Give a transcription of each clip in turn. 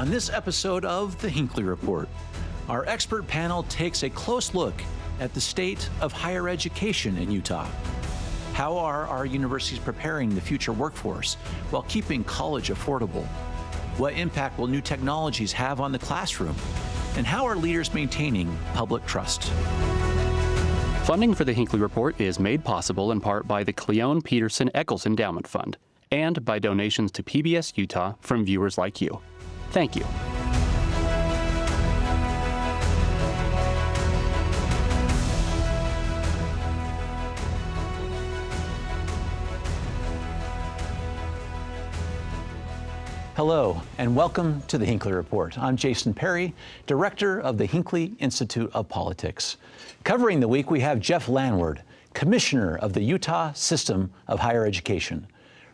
on this episode of The Hinckley Report. Our expert panel takes a close look at the state of higher education in Utah. How are our universities preparing the future workforce while keeping college affordable? What impact will new technologies have on the classroom? And how are leaders maintaining public trust? Funding for the Hinckley Report is made possible in part by the Cleone Peterson Eccles Endowment Fund and by donations to PBS Utah from viewers like you. Thank you. Hello, and welcome to the Hinckley Report. I'm Jason Perry, Director of the Hinckley Institute of Politics. Covering the week, we have Jeff Landward, Commissioner of the Utah System of Higher Education,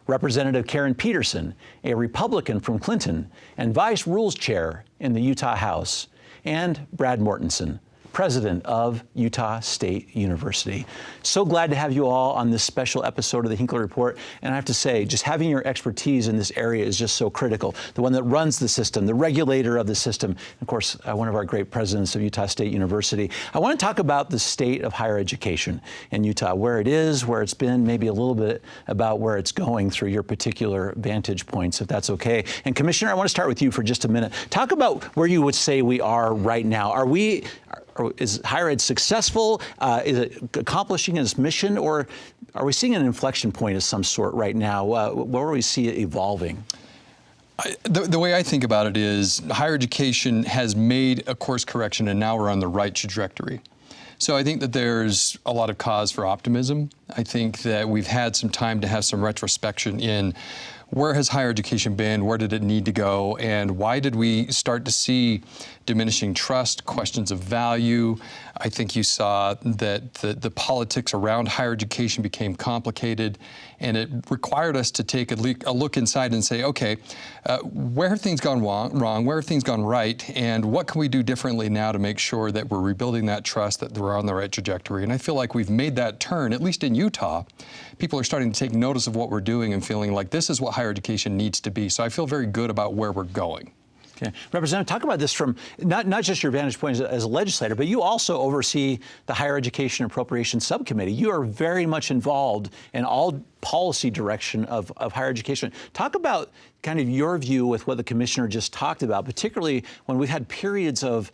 Representative Karen Peterson, a Republican from Clinton and Vice Rules Chair in the Utah House, and Brad Mortensen, President of Utah State University. So glad to have you all on this special episode of the Hinckley Report. And I have to say, just having your expertise in this area is just so critical. The one that runs the system, the regulator of the system, of course, one of our great presidents of Utah State University. I want to talk about the state of higher education in Utah, where it is, where it's been, maybe a little bit about where it's going through your particular vantage points, if that's okay. And Commissioner, I want to start with you for just a minute. Talk about where you would say we are right now. Is higher ed successful? Is it accomplishing its mission, or are we seeing an inflection point of some sort right now? Where do we see it evolving? The way I think about it is higher education has made a course correction, and now we're on the right trajectory. So I think that there's a lot of cause for optimism. I think that we've had some time to have some retrospection in where has higher education been, where did it need to go, and why did we start to see diminishing trust, questions of value. I think you saw that the politics around higher education became complicated, and it required us to take a look inside and say, okay, where have things gone wrong, where have things gone right, and what can we do differently now to make sure that we're rebuilding that trust, that we're on the right trajectory. And I feel like we've made that turn, at least in Utah. People are starting to take notice of what we're doing and feeling like this is what higher education needs to be. So I feel very good about where we're going. Okay. Representative, talk about this from not just your vantage point as a legislator, but you also oversee the Higher Education Appropriations Subcommittee. You are very much involved in all policy direction of higher education. Talk about kind of your view with what the commissioner just talked about, particularly when we've had periods of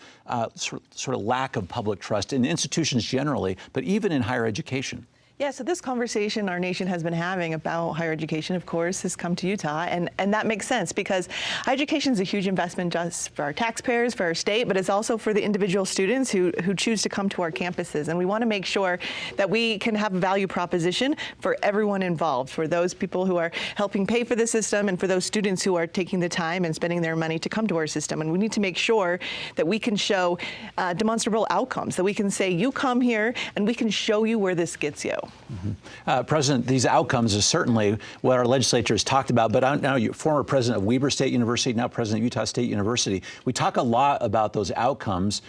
sort of lack of public trust in institutions generally, but even in higher education. Yeah, so this conversation our nation has been having about higher education, of course, has come to Utah, and that makes sense because higher education is a huge investment just for our taxpayers, for our state, but it's also for the individual students who choose to come to our campuses. And we want to make sure that we can have a value proposition for everyone involved, for those people who are helping pay for the system and for those students who are taking the time and spending their money to come to our system. And we need to make sure that we can show demonstrable outcomes, that we can say, you come here and we can show you where this gets you. Mm-hmm. President, these outcomes is certainly what our legislature has talked about, but now you're former president of Weber State University, now president of Utah State University. We talk a lot about those outcomes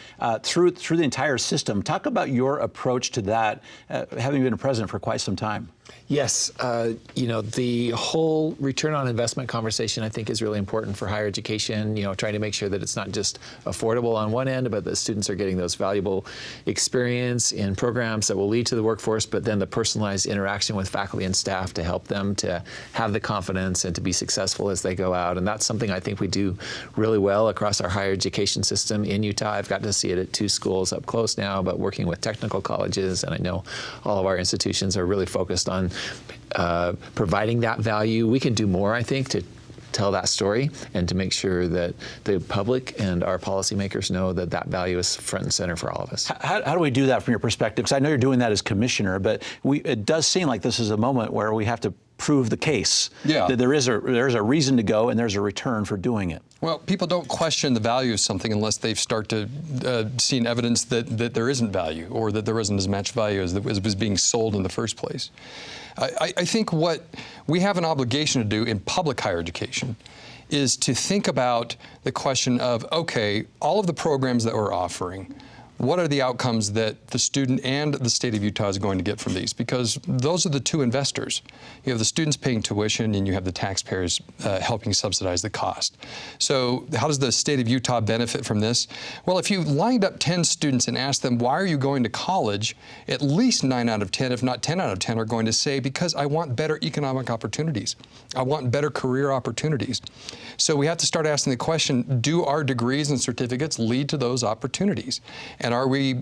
through the entire system. Talk about your approach to that, having been a president for quite some time. Yes, the whole return on investment conversation I think is really important for higher education, trying to make sure that it's not just affordable on one end, but that students are getting those valuable experience in programs that will lead to the workforce, but then the personalized interaction with faculty and staff to help them to have the confidence and to be successful as they go out. And that's something I think we do really well across our higher education system in Utah. I've got to see it at 2 schools up close now, but working with technical colleges, and I know all of our institutions are really focused on providing that value. We can do more, I think, to tell that story and to make sure that the public and our policymakers know that that value is front and center for all of us. How do we do that from your perspective? Because I know you're doing that as commissioner, but it does seem like this is a moment where we have to prove the case. Yeah. That there's a reason to go and there's a return for doing it. Well, people don't question the value of something unless they've started to seen evidence that there isn't value or that there isn't as much value as was being sold in the first place. I think what we have an obligation to do in public higher education is to think about the question of, okay, all of the programs that we're offering, what are the outcomes that the student and the state of Utah is going to get from these? Because those are the two investors. You have the students paying tuition, and you have the taxpayers helping subsidize the cost. So how does the state of Utah benefit from this? Well, if you lined up 10 students and asked them, why are you going to college? At least 9 out of 10, if not 10 out of 10, are going to say, because I want better economic opportunities. I want better career opportunities. So we have to start asking the question, do our degrees and certificates lead to those opportunities? And are we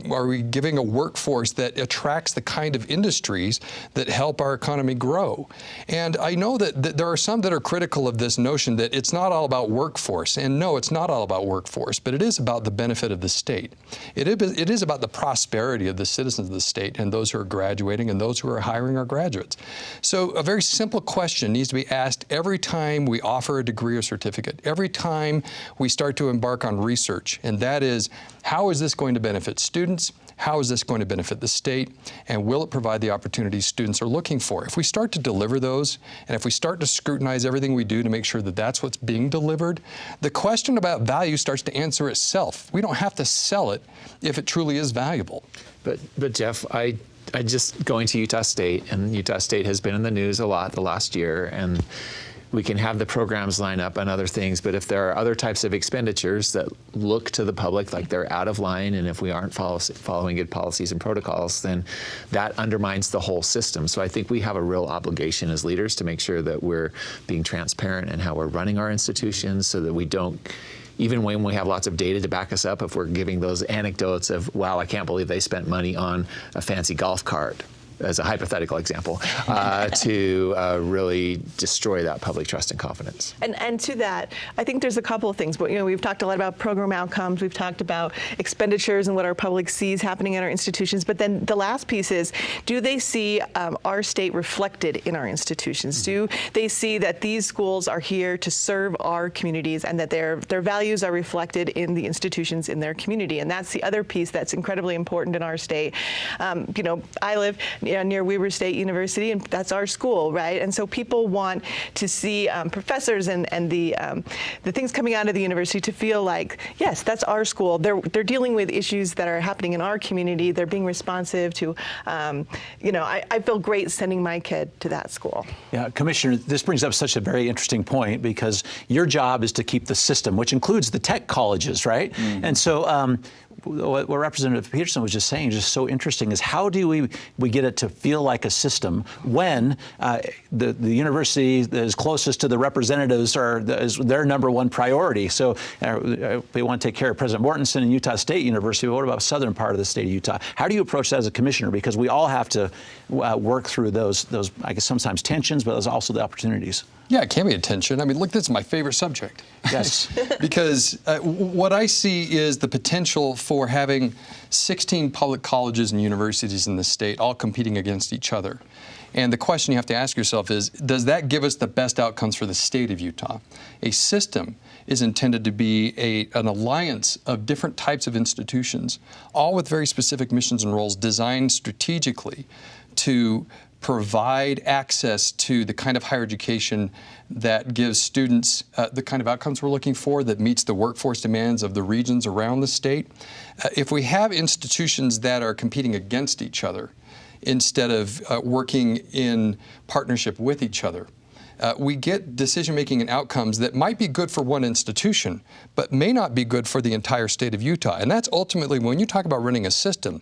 giving a workforce that attracts the kind of industries that help our economy grow? And I know that there are some that are critical of this notion that it's not all about workforce. And no, it's not all about workforce, but it is about the benefit of the state. It is about the prosperity of the citizens of the state and those who are graduating and those who are hiring our graduates. So a very simple question needs to be asked every time we offer a degree or certificate, every time we start to embark on research, and that is, how is this going to benefit students? How is this going to benefit the state? And will it provide the opportunities students are looking for? If we start to deliver those, and if we start to scrutinize everything we do to make sure that that's what's being delivered, the question about value starts to answer itself. We don't have to sell it if it truly is valuable. But Jeff, I just going to Utah State, and Utah State has been in the news a lot the last year, and we can have the programs line up and other things, but if there are other types of expenditures that look to the public like they're out of line, and if we aren't following good policies and protocols, then that undermines the whole system. So I think we have a real obligation as leaders to make sure that we're being transparent in how we're running our institutions, so that we don't, even when we have lots of data to back us up, if we're giving those anecdotes of, wow, I can't believe they spent money on a fancy golf cart, as a hypothetical example, to really destroy that public trust and confidence. And to that, I think there's a couple of things. But we've talked a lot about program outcomes. We've talked about expenditures and what our public sees happening in our institutions. But then the last piece is, do they see our state reflected in our institutions? Do they see that these schools are here to serve our communities, and that their values are reflected in the institutions in their community? And that's the other piece that's incredibly important in our state. I live near Weber State University, and that's our school, right? And so people want to see professors and the things coming out of the university to feel like, yes, that's our school. They're dealing with issues that are happening in our community. They're being responsive to, I feel great sending my kid to that school. Yeah, Commissioner, this brings up such a very interesting point, because your job is to keep the system, which includes the tech colleges, right? Mm-hmm. And so what Representative Peterson was just saying is just so interesting, is how do we get it to feel like a system when the university that is closest to the representatives is their number one priority? So we want to take care of President Mortensen and Utah State University, but what about southern part of the state of Utah? How do you approach that as a commissioner? Because we all have to work through those, I guess, sometimes tensions, but there's also the opportunities. Yeah, it can be a tension. I mean, look, this is my favorite subject. Yes. Because what I see is the potential for having 16 public colleges and universities in the state all competing against each other. And the question you have to ask yourself is, does that give us the best outcomes for the state of Utah? A system is intended to be an alliance of different types of institutions, all with very specific missions and roles designed strategically to provide access to the kind of higher education that gives students the kind of outcomes we're looking for, that meets the workforce demands of the regions around the state. If we have institutions that are competing against each other instead of working in partnership with each other, we get decision-making and outcomes that might be good for one institution, but may not be good for the entire state of Utah. And that's ultimately, when you talk about running a system,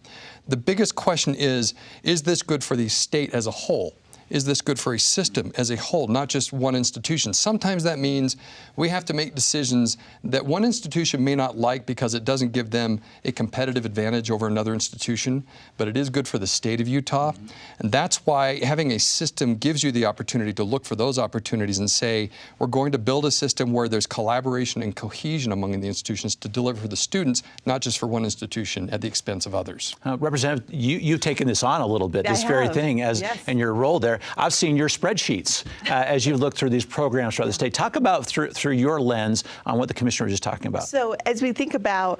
the biggest question is this good for the state as a whole? Is this good for a system as a whole, not just one institution? Sometimes that means we have to make decisions that one institution may not like because it doesn't give them a competitive advantage over another institution, but it is good for the state of Utah. Mm-hmm. And that's why having a system gives you the opportunity to look for those opportunities and say, we're going to build a system where there's collaboration and cohesion among the institutions to deliver for the students, not just for one institution at the expense of others. Representative, you've taken this on a little bit, this very thing, as yes. in your role there. there. I've seen your spreadsheets as you look through these programs throughout the state. Talk about through your lens on what the commissioner was just talking about. So as we think about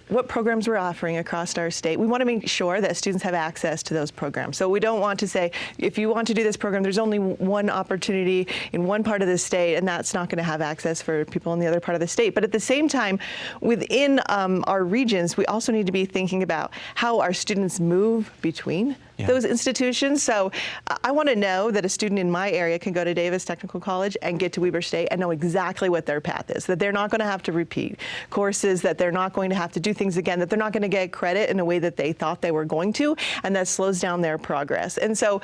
what programs we're offering across our state, we want to make sure that students have access to those programs. So we don't want to say, if you want to do this program, there's only one opportunity in one part of the state, and that's not going to have access for people in the other part of the state. But at the same time, within our regions, we also need to be thinking about how our students move between those institutions. So I want to know that a student in my area can go to Davis Technical College and get to Weber State and know exactly what their path is, that they're not going to have to repeat courses, that they're not going to have to do things again, that they're not going to get credit in a way that they thought they were going to, and that slows down their progress. And so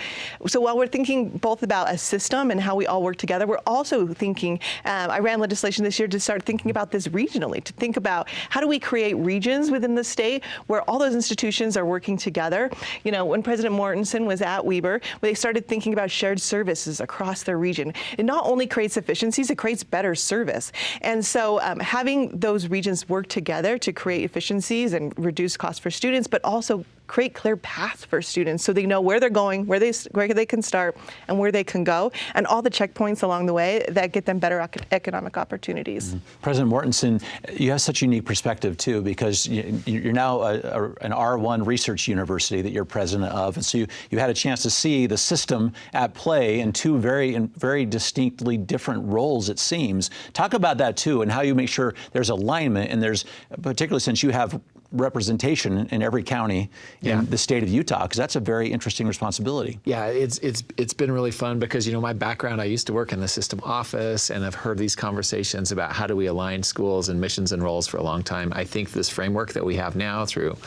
while we're thinking both about a system and how we all work together, we're also thinking, I ran legislation this year to start thinking about this regionally, to think about how do we create regions within the state where all those institutions are working together. You know, when President Mortensen was at Weber, they started thinking about shared services across their region. It not only creates efficiencies, it creates better service. And so having those regions work together to create efficiencies and reduce costs for students, but also create clear paths for students so they know where they're going, where they can start, and where they can go, and all the checkpoints along the way that get them better economic opportunities. Mm-hmm. President Mortensen, you have such a unique perspective too, because you're now an R1 research university that you're president of, and so you had a chance to see the system at play in two very distinctly different roles, it seems. Talk about that too, and how you make sure there's alignment, and there's, particularly since you have representation in every county in the state of Utah, because that's a very interesting responsibility. Yeah, it's been really fun because, you know, my background, I used to work in the system office, and I've heard these conversations about how do we align schools and missions and roles for a long time. I think this framework that we have now through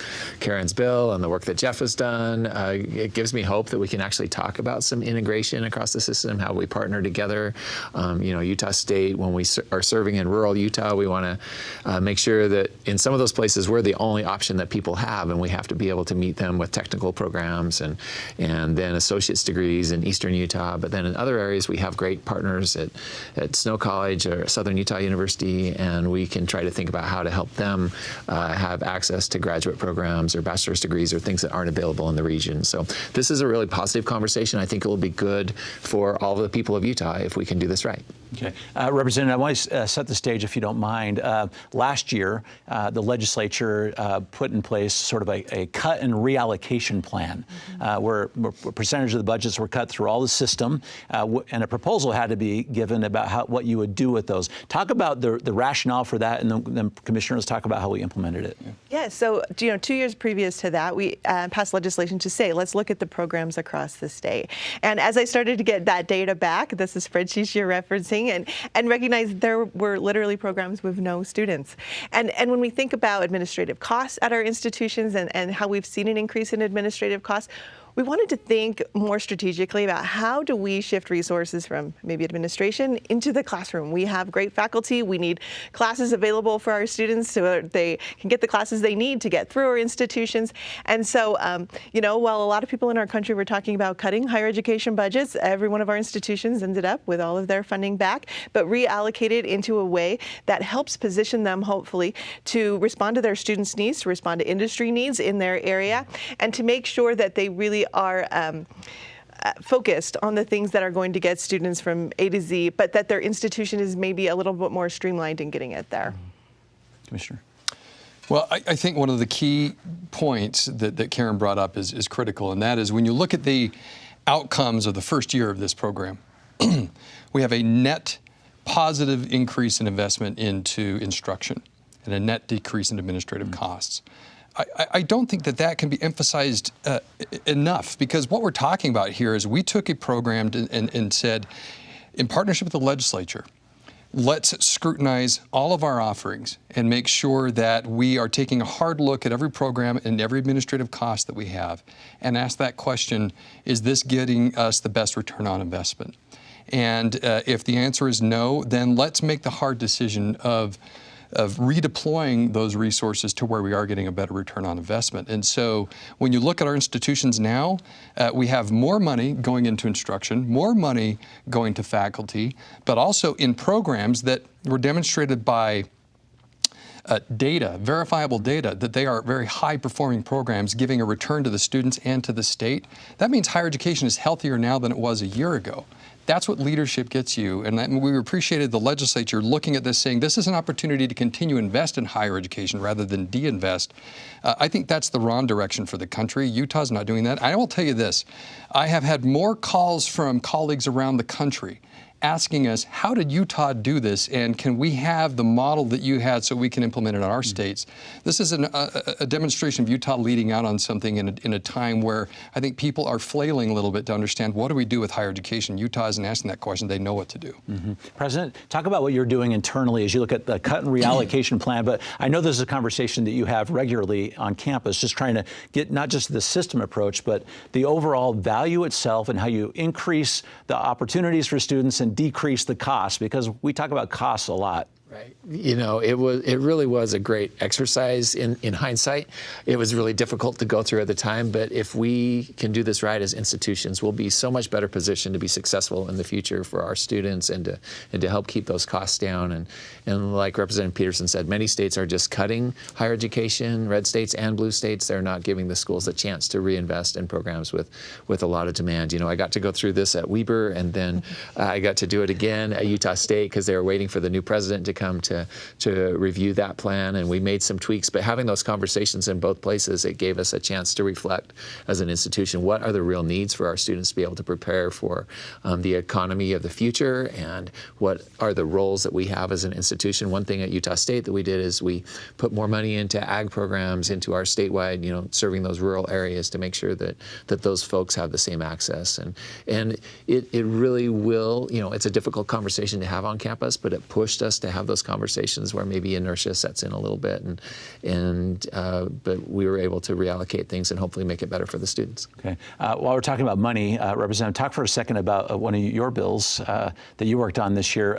Karen's bill and the work that Jeff has done, it gives me hope that we can actually talk about some integration across the system, how we partner together. You know, Utah State, when we are serving in rural Utah, we want to make sure that in some of those places we're the only option that people have, and we have to be able to meet them with technical programs and then associate's degrees in Eastern Utah. But then in other areas, we have great partners at Snow College or Southern Utah University, and we can try to think about how to help them have access to graduate programs or bachelor's degrees or things that aren't available in the region. So this is a really positive conversation. I think it will be good for all of the people of Utah if we can do this right. Okay. Representative, I want to set the stage, if you don't mind. Last year, the legislature put in place sort of a cut and reallocation plan, where a percentage of the budgets were cut through all the system, and a proposal had to be given about what you would do with those. Talk about the rationale for that, and then commissioners talk about how we implemented it. Yeah, so 2 years previous to that, we passed legislation to say, let's look at the programs across the state. And as I started to get that data back, this is spreadsheets you're referencing, and recognize there were literally programs with no students. And when we think about administrative costs at our institutions and how we've seen an increase in administrative costs, we wanted to think more strategically about how do we shift resources from maybe administration into the classroom. We have great faculty. We need classes available for our students so they can get the classes they need to get through our institutions. And so, while a lot of people in our country were talking about cutting higher education budgets, every one of our institutions ended up with all of their funding back, but reallocated into a way that helps position them, hopefully, to respond to their students' needs, to respond to industry needs in their area, and to make sure that they really are focused on the things that are going to get students from A to Z, but that their institution is maybe a little bit more streamlined in getting it there. Commissioner. Well, I think one of the key points that Karen brought up is critical, and that is when you look at the outcomes of the first year of this program, we have a net positive increase in investment into instruction and a net decrease in administrative costs. I don't think that can be emphasized enough, because what we're talking about here is we took a program and said, in partnership with the legislature, let's scrutinize all of our offerings and make sure that we are taking a hard look at every program and every administrative cost that we have and ask that question, is this getting us the best return on investment? And if the answer is no, then let's make the hard decision of redeploying those resources to where we are getting a better return on investment. And so when you look at our institutions now, we have more money going into instruction, more money going to faculty, but also in programs that were demonstrated by data, verifiable data, that they are very high-performing programs giving a return to the students and to the state, that means higher education is healthier now than it was a year ago. That's what leadership gets you, and we appreciated the legislature looking at this saying this is an opportunity to continue to invest in higher education rather than de-invest. I think that's the wrong direction for the country. Utah's not doing that. I will tell you this, I have had more calls from colleagues around the country asking us, how did Utah do this, and can we have the model that you had so we can implement it in our states? This is a demonstration of Utah leading out on something in a time where I think people are flailing a little bit to understand what do we do with higher education. Utah isn't asking that question. They know what to do. President, talk about what you're doing internally as you look at the cut and reallocation plan, but I know this is a conversation that you have regularly on campus, just trying to get not just the system approach, but the overall value itself and how you increase the opportunities for students and decrease the cost, because we talk about costs a lot. Right. You know, it really was a great exercise in hindsight. It was really difficult to go through at the time, but if we can do this right as institutions, we'll be so much better positioned to be successful in the future for our students and to help keep those costs down. And like Representative Peterson said, many states are just cutting higher education, red states and blue states. They're not giving the schools a chance to reinvest in programs with a lot of demand. You know, I got to go through this at Weber, and then I got to do it again at Utah State because they were waiting for the new president to come to review that plan, and we made some tweaks. But having those conversations in both places, it gave us a chance to reflect as an institution what are the real needs for our students to be able to prepare for the economy of the future, and what are the roles that we have as an institution. One thing at Utah State that we did is we put more money into ag programs, into our statewide, you know, serving those rural areas to make sure that those folks have the same access. And it really will, you know, it's a difficult conversation to have on campus, but it pushed us to have those conversations where maybe inertia sets in a little bit, but we were able to reallocate things and hopefully make it better for the students. Okay. While we're talking about money, Representative, talk for a second about one of your bills that you worked on this year.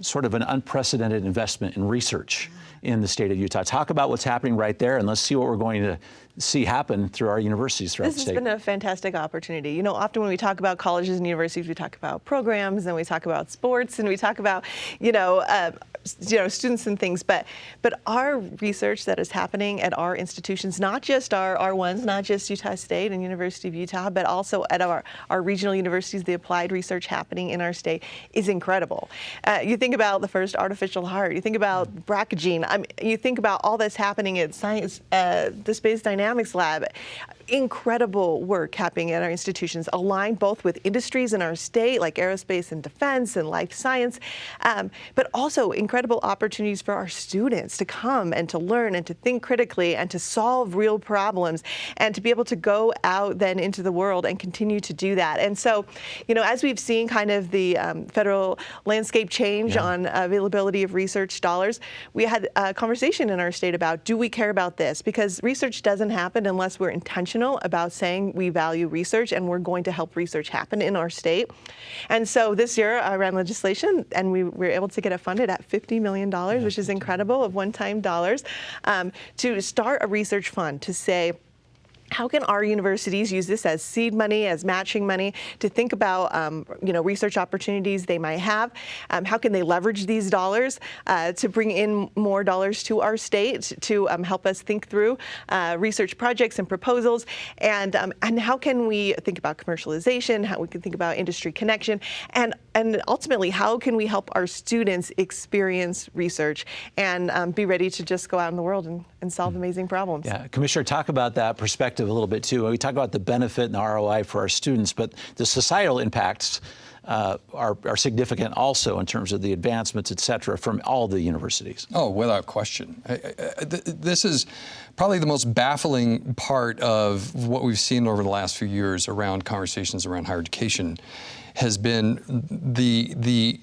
Sort of an unprecedented investment in research in the state of Utah. Talk about what's happening right there, and let's see what we're going to see happen through our universities throughout the state. This has been a fantastic opportunity. You know, often when we talk about colleges and universities, we talk about programs and we talk about sports and we talk about, students and things. But our research that is happening at our institutions, not just our ones, not just Utah State and University of Utah, but also at our regional universities, the applied research happening in our state is incredible. You think about the first artificial heart. You think about BRCA gene. You think about all that's happening at science, the Space Dynamics Lab. Incredible work happening at our institutions, aligned both with industries in our state, like aerospace and defense and life science, but also incredible opportunities for our students to come and to learn and to think critically and to solve real problems and to be able to go out then into the world and continue to do that. And so, you know, as we've seen kind of the federal landscape change on availability of research dollars, we had a conversation in our state about, do we care about this? Because research doesn't happen unless we're intentional about saying we value research and we're going to help research happen in our state. And so this year I ran legislation and we were able to get it funded at $50 million, which is incredible, of one-time dollars, to start a research fund to say, how can our universities use this as seed money, as matching money, to think about research opportunities they might have? How can they leverage these dollars to bring in more dollars to our state to help us think through research projects and proposals? And how can we think about commercialization? How we can think about industry connection? And ultimately, how can we help our students experience research and be ready to just go out in the world and solve amazing problems? Yeah, Commissioner, talk about that perspective a little bit too. We talk about the benefit and the ROI for our students, but the societal impacts are significant also in terms of the advancements, et cetera, from all the universities. Oh, without question. This is probably the most baffling part of what we've seen over the last few years around conversations around higher education has been the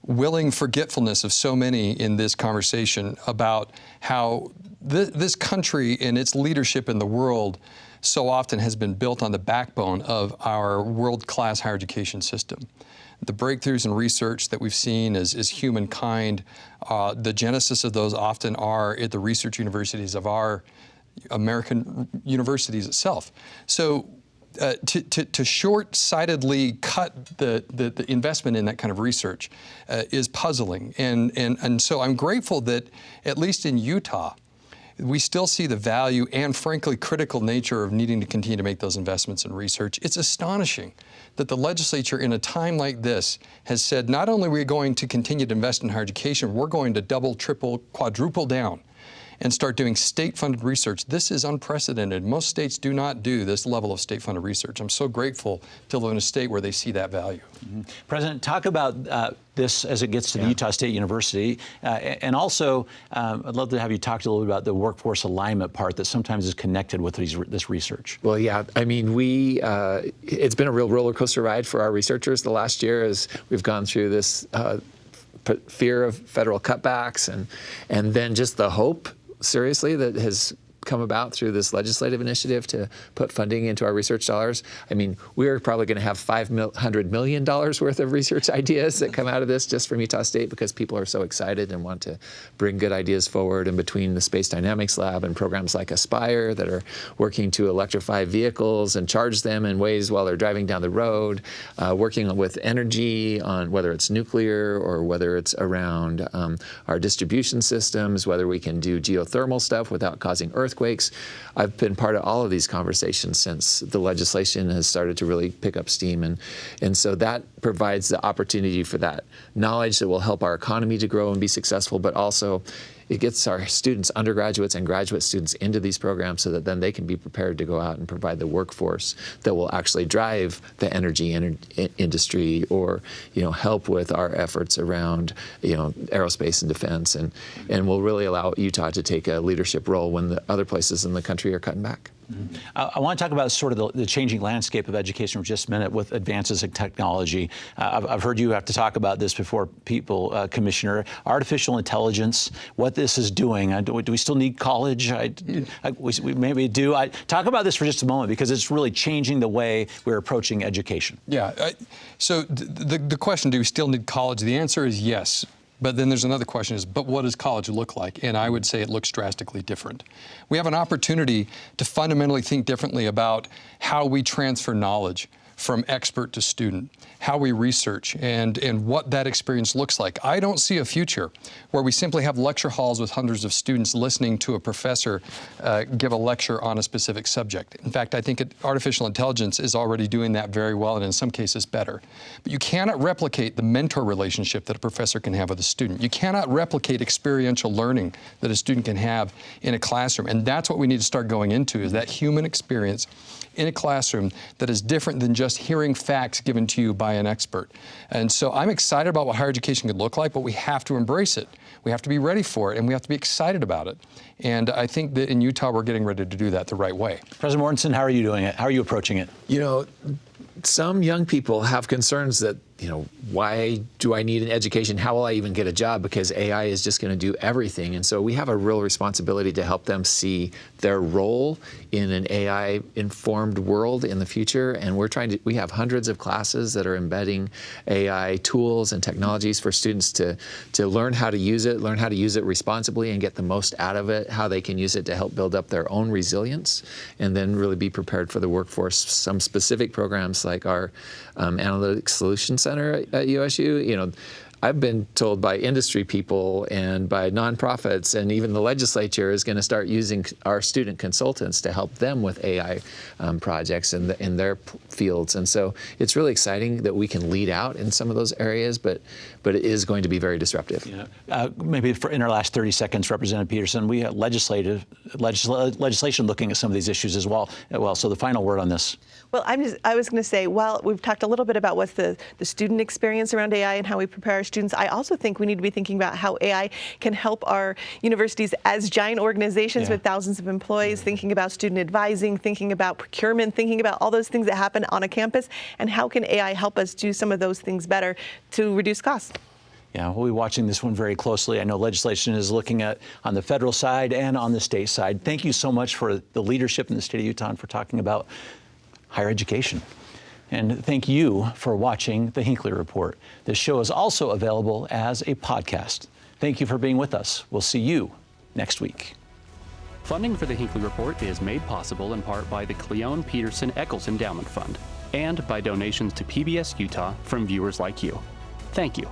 willing forgetfulness of so many in this conversation about how this country and its leadership in the world so often has been built on the backbone of our world-class higher education system. The breakthroughs in research that we've seen as humankind, the genesis of those often are at the research universities of our American universities itself. So to short-sightedly cut the investment in that kind of research is puzzling. And so I'm grateful that, at least in Utah, we still see the value and, frankly, critical nature of needing to continue to make those investments in research. It's astonishing that the legislature, in a time like this, has said not only are we going to continue to invest in higher education, we're going to double, triple, quadruple down and start doing state-funded research. This is unprecedented. Most states do not do this level of state-funded research. I'm so grateful to live in a state where they see that value. Mm-hmm. President, talk about this as it gets to the Utah State University. And also, I'd love to have you talk a little bit about the workforce alignment part that sometimes is connected with this research. Well, yeah, I mean, it's been a real roller coaster ride for our researchers the last year as we've gone through this fear of federal cutbacks and then just the hope, seriously, that has come about through this legislative initiative to put funding into our research dollars. I mean, we're probably going to have $500 million worth of research ideas that come out of this just from Utah State because people are so excited and want to bring good ideas forward. And between the Space Dynamics Lab and programs like Aspire that are working to electrify vehicles and charge them in ways while they're driving down the road, working with energy on whether it's nuclear or whether it's around our distribution systems, whether we can do geothermal stuff without causing earthquakes. I've been part of all of these conversations since the legislation has started to really pick up steam. And so that provides the opportunity for that knowledge that will help our economy to grow and be successful, but also it gets our students, undergraduates and graduate students, into these programs so that then they can be prepared to go out and provide the workforce that will actually drive the energy industry or, help with our efforts around, aerospace and defense and will really allow Utah to take a leadership role when the other places in the country are cutting back. Mm-hmm. I want to talk about sort of the changing landscape of education for just a minute with advances in technology. I've heard you have to talk about this before people, Commissioner. Artificial intelligence, what this is doing. Do we still need college? We maybe do. Talk about this for just a moment because it's really changing the way we're approaching education. Yeah. So the question, do we still need college? The answer is yes. But then there's another question but what does college look like? And I would say it looks drastically different. We have an opportunity to fundamentally think differently about how we transfer knowledge from expert to student, how we research, and what that experience looks like. I don't see a future where we simply have lecture halls with hundreds of students listening to a professor give a lecture on a specific subject. In fact, I think artificial intelligence is already doing that very well, and in some cases better. But you cannot replicate the mentor relationship that a professor can have with a student. You cannot replicate experiential learning that a student can have in a classroom, and that's what we need to start going into, is that human experience in a classroom that is different than just hearing facts given to you by an expert. And so I'm excited about what higher education could look like, but we have to embrace it. We have to be ready for it, and we have to be excited about it. And I think that in Utah, we're getting ready to do that the right way. President Mortensen, how are you doing it? How are you approaching it? Some young people have concerns that, why do I need an education? How will I even get a job? Because AI is just going to do everything. And so we have a real responsibility to help them see their role in an AI-informed world in the future. And we have hundreds of classes that are embedding AI tools and technologies for students to learn how to use it responsibly and get the most out of it, how they can use it to help build up their own resilience, and then really be prepared for the workforce. Some specific programs like our Analytics Solutions Center at USU, I've been told by industry people and by nonprofits and even the legislature is going to start using our student consultants to help them with AI projects in their fields. And so it's really exciting that we can lead out in some of those areas, but it is going to be very disruptive. Maybe in our last 30 seconds, Representative Peterson, we have legislation looking at some of these issues as well. So the final word on this. Well, I was going to say, while we've talked a little bit about what's the student experience around AI and how we prepare our students, I also think we need to be thinking about how AI can help our universities as giant organizations with thousands of employees, thinking about student advising, thinking about procurement, thinking about all those things that happen on a campus, and how can AI help us do some of those things better to reduce costs? Yeah, we'll be watching this one very closely. I know legislation is looking at on the federal side and on the state side. Thank you so much for the leadership in the state of Utah and for talking about higher education. And thank you for watching the Hinckley Report. This show is also available as a podcast. Thank you for being with us. We'll see you next week. Funding for the Hinckley Report is made possible in part by the Cleone Peterson Eccles Endowment Fund and by donations to PBS Utah from viewers like you. Thank you.